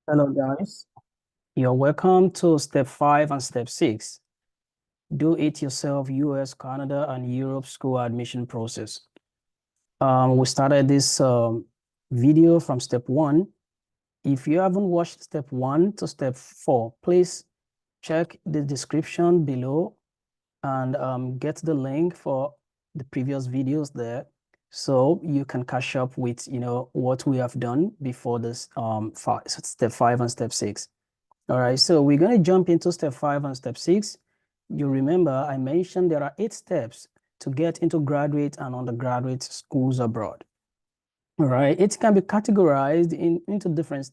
Hello, guys. You're welcome to step 5 and step 6. Do it yourself US, Canada, and Europe school admission process. We started this video from step 1. If you haven't watched step 1 to step 4, please check the description below and get the link for the previous videos there so you can catch up with what we have done before this step 5 and step 6. All right, so we're going to jump into step 5 and step 6. You remember I mentioned there are 8 steps to get into graduate and undergraduate schools abroad. All right, it can be categorized into different,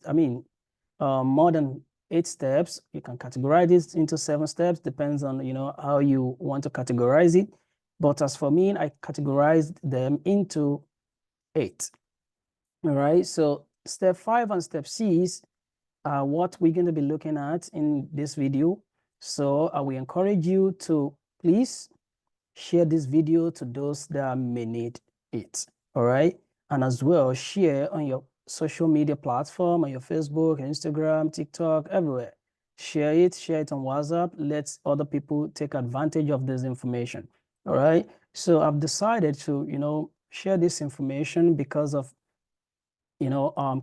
more than 8 steps. You can categorize it into 7 steps, depends on, how you want to categorize it. But as for me, I categorized them into 8. All right, so step 5 and step 6 what we're going to be looking at in this video. So we encourage you to please share this video to those that may need it. All right. And as well, share on your social media platform, on your Facebook, Instagram, TikTok, everywhere. Share it on WhatsApp. Let other people take advantage of this information. All right. So I've decided to, share this information because of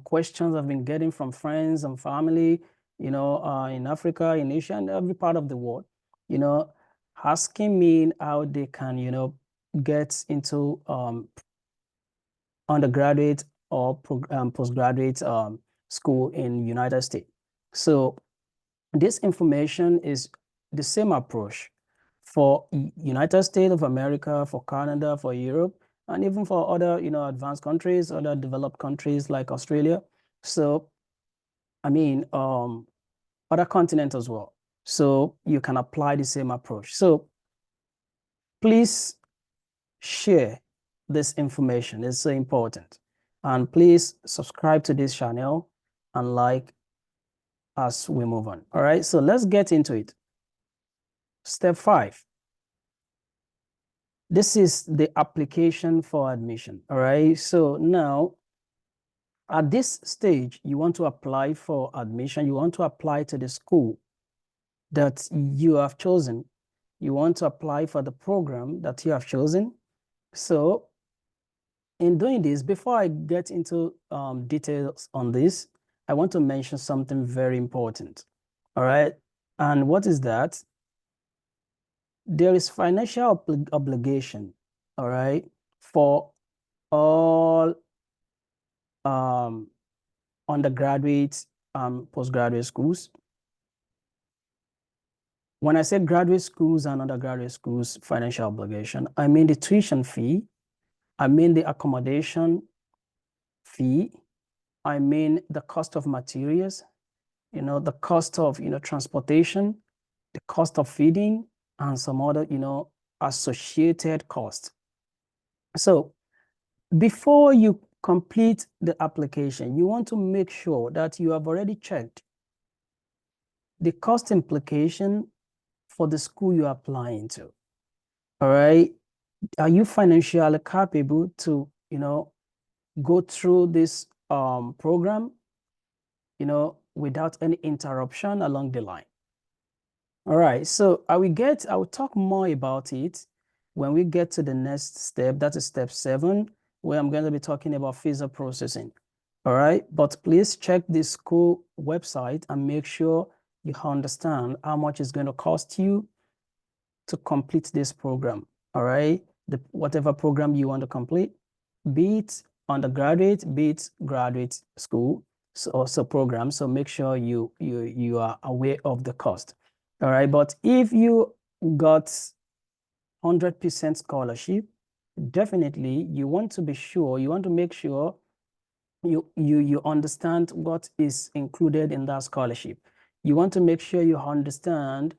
questions I've been getting from friends and family, in Africa, in Asia, and every part of the world, you know, asking me how they can, get into undergraduate or postgraduate school in United States. So this information is the same approach for United States of America, for Canada, for Europe, and even for other, advanced countries, other developed countries like Australia. So, I mean, other continents as well. So you can apply the same approach. So please share this information. It's so important. And please subscribe to this channel and like as we move on. All right, so let's get into it. Step 5. This is the application for admission. All right. So now at this stage, you want to apply for admission. You want to apply to the school that you have chosen. You want to apply for the program that you have chosen. So in doing this, before I get into details on this, I want to mention something very important. All right. And what is that? There is financial obligation, all right, for all undergraduate postgraduate schools. When I say graduate schools and undergraduate schools financial obligation, I mean the tuition fee, I mean the accommodation fee, I mean the cost of materials, the cost of, transportation, the cost of feeding, and some other, associated costs. So before you complete the application, you want to make sure that you have already checked the cost implication for the school you're applying to. All right. Are you financially capable to, go through this program, without any interruption along the line? All right. So I will talk more about it when we get to the next step. That is step 7, where I'm going to be talking about visa processing. All right. But please check the school website and make sure you understand how much it's going to cost you to complete this program. All right. Whatever program you want to complete, be it undergraduate, be it graduate school, so program. So make sure you are aware of the cost. All right. But if you got 100% scholarship, definitely you want to be sure, you want to make sure you understand what is included in that scholarship. You want to make sure you understand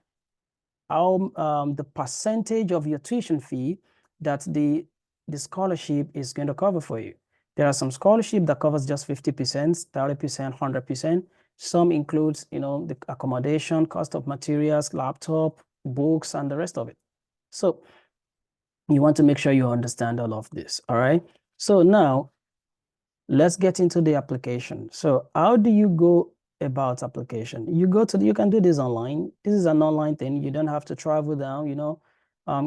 how the percentage of your tuition fee that the scholarship is going to cover for you. There are some scholarship that covers just 50%, 30%, 100%. Some includes, the accommodation, cost of materials, laptop, books, and the rest of it. So you want to make sure you understand all of this. All right. So now let's get into the application. So how do you go about application. You can do this online. This is an online thing. You don't have to travel down,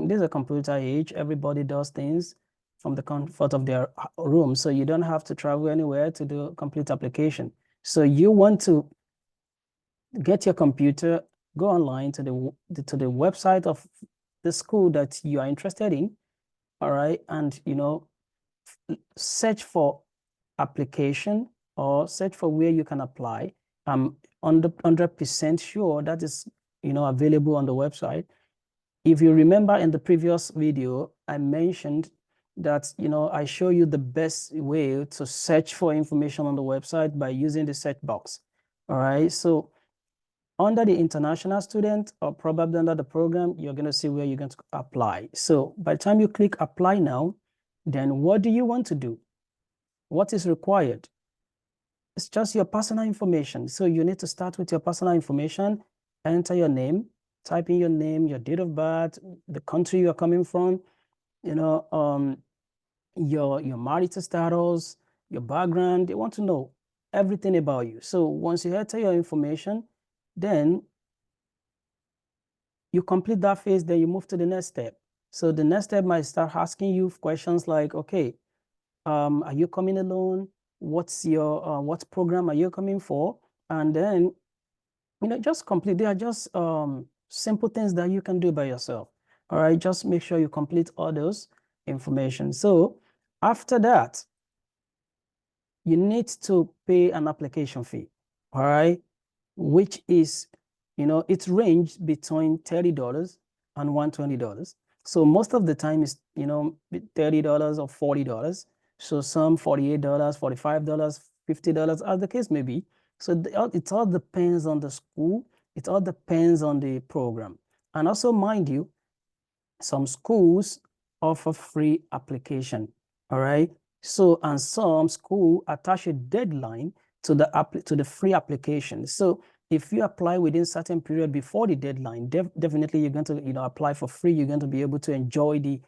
this is a computer age. Everybody does things from the comfort of their room. So you don't have to travel anywhere to do a complete application. So you want to get your computer, go online to the website of the school that you are interested in, all right, and search for application or search for where you can apply. I'm 100% sure that is available on the website. If you remember in the previous video, I mentioned that I show you the best way to search for information on the website by using the search box. All right, so under the international student or probably under the program, you're going to see where you're going to apply. So by the time you click apply now, then what do you want to do? What is required? It's just your personal information. So you need to start with your personal information, enter your name, type in your name, your date of birth, the country you're coming from, your marital status, your background. They want to know everything about you. So once you enter your information, then you complete that phase, then you move to the next step. So the next step might start asking you questions like, okay, are you coming alone? What's your what program are you coming for? And then just complete. They are just simple things that you can do by yourself. All right, just make sure you complete all those information. So after that, you need to pay an application fee. All right, which is it's ranged between $30 and $120. So most of the time it's $30 or $40. So some $48, $45, $50, as the case may be. So it all depends on the school. It all depends on the program. And also, mind you, some schools offer free application. All right. So, and some school attach a deadline to the free application. So if you apply within certain period before the deadline, definitely you're going to apply for free. You're going to be able to enjoy the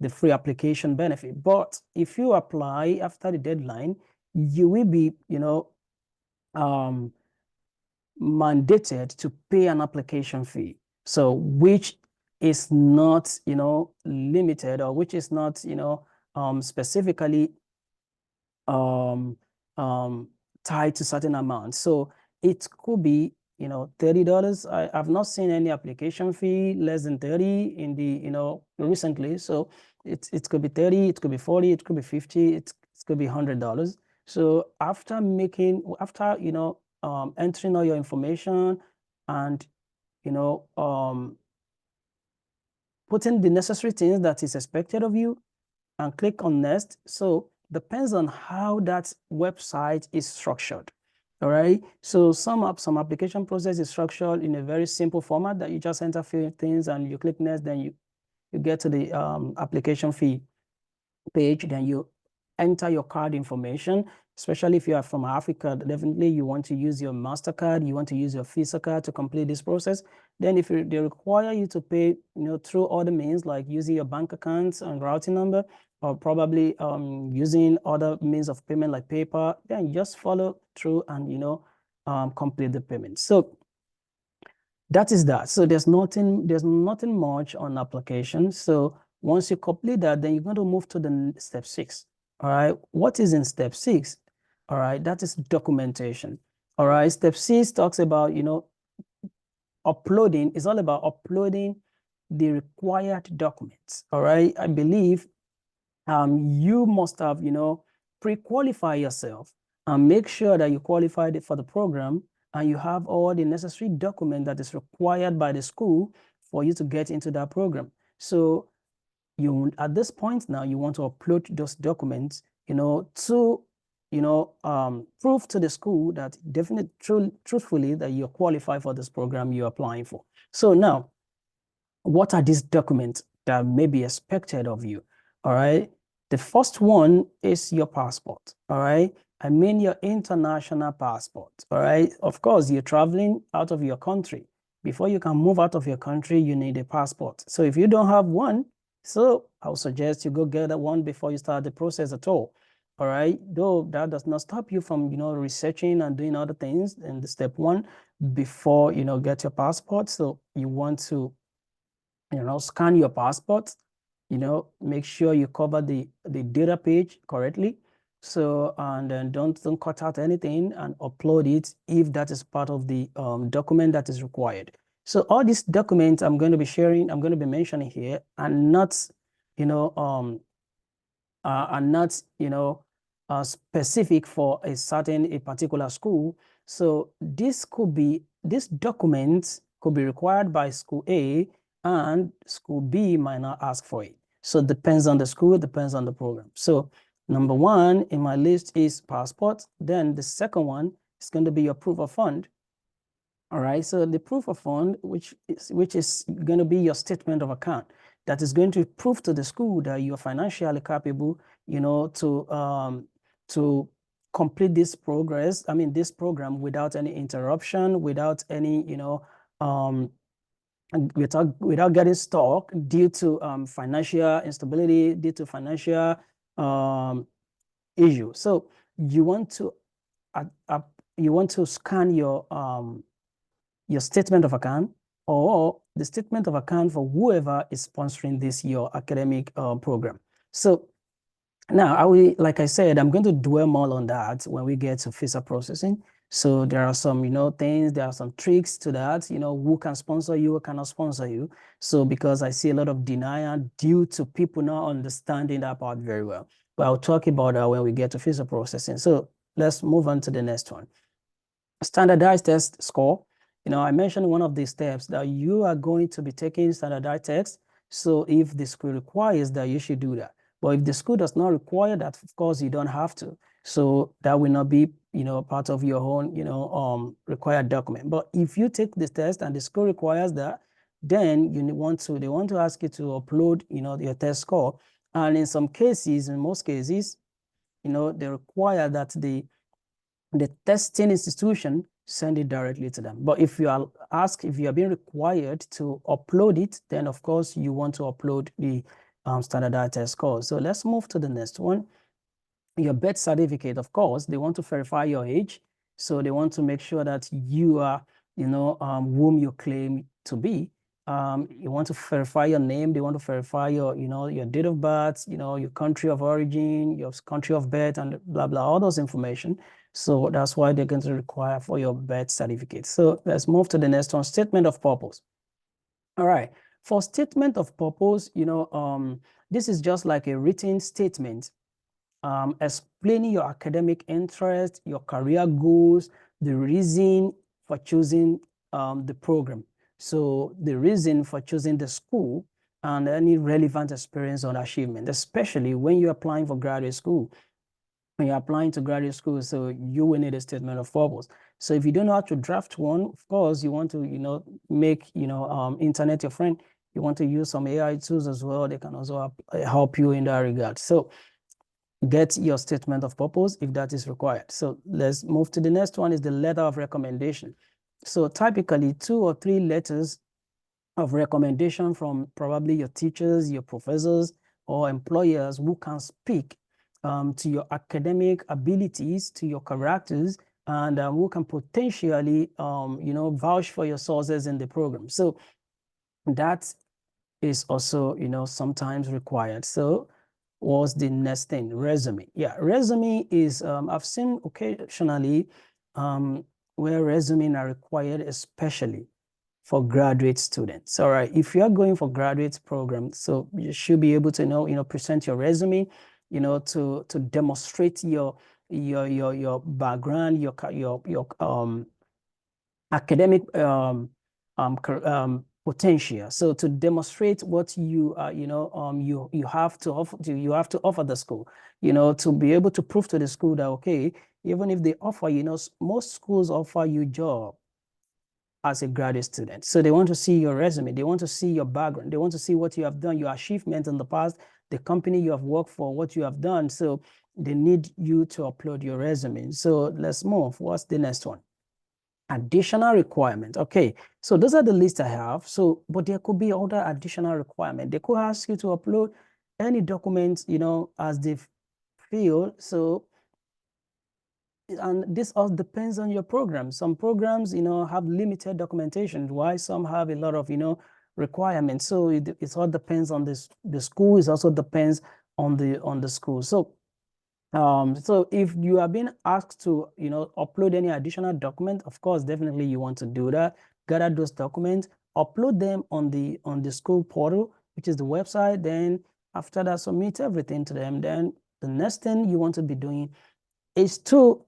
free application benefit. But if you apply after the deadline, you will be mandated to pay an application fee. So which is not limited, or which is not specifically tied to certain amounts. So it could be $30. I've not seen any application fee less than 30 in the recently. So it could be 30, it could be 40, it could be 50, it could be $100. So after entering all your information and putting the necessary things that is expected of you and click on next. So depends on how that website is structured. All right. So some application process is structured in a very simple format that you just enter a few things and you click next, then you get to the application fee page, then you enter your card information, especially if you are from Africa. Definitely you want to use your MasterCard, you want to use your Visa card to complete this process. Then if they require you to pay through other means like using your bank accounts and routing number, or probably using other means of payment like PayPal, then just follow through and complete the payment. So that is that. So there's nothing much on application. So once you complete that, then you're going to move to the step 6. All right. What is in step 6? All right. That is documentation. All right. Step 6 talks about, uploading. It's all about uploading the required documents. All right. I believe you must have, pre-qualify yourself and make sure that you qualified for the program and you have all the necessary document that is required by the school for you to get into that program. So at this point now, you want to upload those documents, to, prove to the school that truthfully that you're qualified for this program you're applying for. So now, what are these documents that may be expected of you? All right. The first one is your passport. All right. I mean your international passport. All right. Of course, you're traveling out of your country. Before you can move out of your country, you need a passport. So if you don't have one, so I would suggest you go get that one before you start the process at all. all right? Though that does not stop you from, researching and doing other things in the step one before, get your passport. So you want to, scan your passport, make sure you cover the data page correctly. So, and then don't cut out anything and upload it if that is part of the document that is required. So all these documents I'm going to be sharing, I'm going to be mentioning here, and not, specific for a particular school. So this document could be required by school A, and school B might not ask for it. So it depends on the school, it depends on the program. So number one in my list is passport. Then the second one is going to be your proof of fund. All right, so the proof of fund, which is going to be your statement of account, that is going to prove to the school that you are financially capable, to complete this program without any interruption, without any, without getting stuck due to financial instability, due to financial issue. So you want to scan your statement of account, or the statement of account for whoever is sponsoring your academic program. So now, like I said, I'm going to dwell more on that when we get to visa processing. So there are some, things, there are some tricks to that, who can sponsor you, who cannot sponsor you. So because I see a lot of denial due to people not understanding that part very well. But I'll talk about that when we get to visa processing. So let's move on to the next one. Standardized test score. I mentioned one of the steps that you are going to be taking standardized tests. So if the school requires that, you should do that. But if the school does not require that, of course, you don't have to. So that will not be, part of your own, required document. But if you take this test and the school requires that, then they want to ask you to upload, your test score. And in most cases, they require that the testing institution send it directly to them. But if you are being required to upload it, then of course you want to upload the standardized test score. So let's move to the next one. Your birth certificate, of course, they want to verify your age. So they want to make sure that you are, whom you claim to be. You want to verify your name. They want to verify your date of birth, your country of origin, your country of birth, and blah, blah, all those information. So that's why they're going to require for your birth certificate. So let's move to the next one, statement of purpose. All right. For statement of purpose, this is just like a written statement explaining your academic interest, your career goals, the reason for choosing the program. So the reason for choosing the school and any relevant experience or achievement, especially when you're applying for graduate school. When you're applying to graduate school, so you will need a statement of purpose. So if you don't know how to draft one, of course, you want to, make, internet your friend. You want to use some AI tools as well. They can also help you in that regard. So get your statement of purpose if that is required. So let's move to the next one, is the letter of recommendation. So typically 2 or 3 letters of recommendation from probably your teachers, your professors, or employers who can speak to your academic abilities, to your characters, and who can potentially, vouch for your sources in the program. So that is also, sometimes required. So what's the next thing? Resume. Yeah, resume is, I've seen occasionally where resume are required, especially for graduate students. All right, if you are going for graduate program, so you should be able to present your resume, to demonstrate your background, your academic potential. So to demonstrate what you you have to offer the school, to be able to prove to the school that okay, even if they offer, most schools offer you job as a graduate student. So they want to see your resume, they want to see your background, they want to see what you have done, your achievements in the past, the company you have worked for, what you have done. So they need you to upload your resume. So let's move. What's the next one? Additional requirement. Okay, so those are the list I have. So, but there could be other additional requirement. They could ask you to upload any documents, as the feel. So, and this all depends on your program. Some programs, have limited documentation, while some have a lot of, requirements. So it all depends on the school. It also depends on the school. So so if you are being asked to, upload any additional document, of course, definitely you want to do that. Gather those documents, upload them on the school portal, which is the website. Then after that, submit everything to them. Then the next thing you want to be doing is to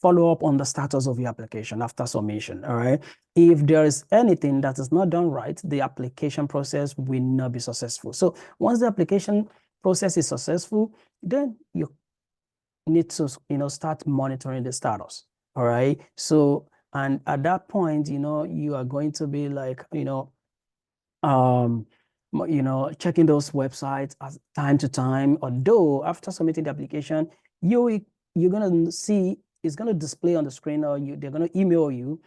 follow up on the status of your application after submission. All right. If there is anything that is not done right, the application process will not be successful. So once the application process is successful, then you need to, start monitoring the status. All right. So, and at that point, you are going to be like, checking those websites as time to time. Although after submitting the application, you're gonna see it's gonna display on the screen, or they're gonna email you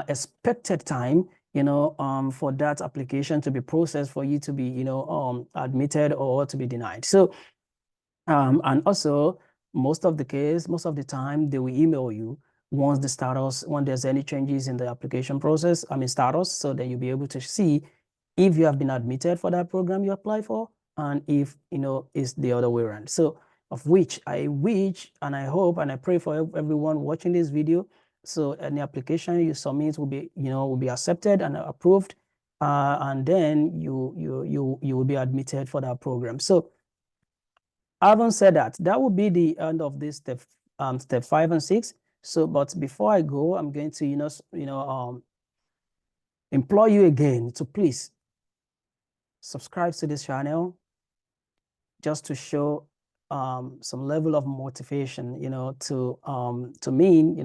expected time, for that application to be processed for you to be, admitted or to be denied. So, and also most of the time, they will email you once the status, when there's any changes in the application process, status, so that you'll be able to see if you have been admitted for that program you apply for, and if, it's the other way around. So of which I wish and I hope and I pray for everyone watching this video. So any application you submit will be accepted and approved, and then you will be admitted for that program. So having said that, that will be the end of this step 5 and 6. So, but before I go, I'm going to implore you again to please subscribe to this channel, just to show some level of motivation, to me,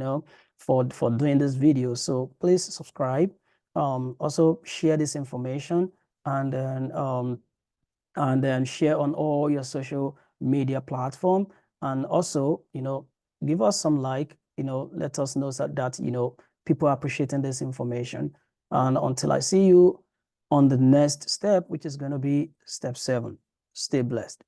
for doing this video. So please subscribe. Also share this information, and then share on all your social media platform. And also, give us some like, let us know that people are appreciating this information. And until I see you on the next step, which is going to be step 7, stay blessed.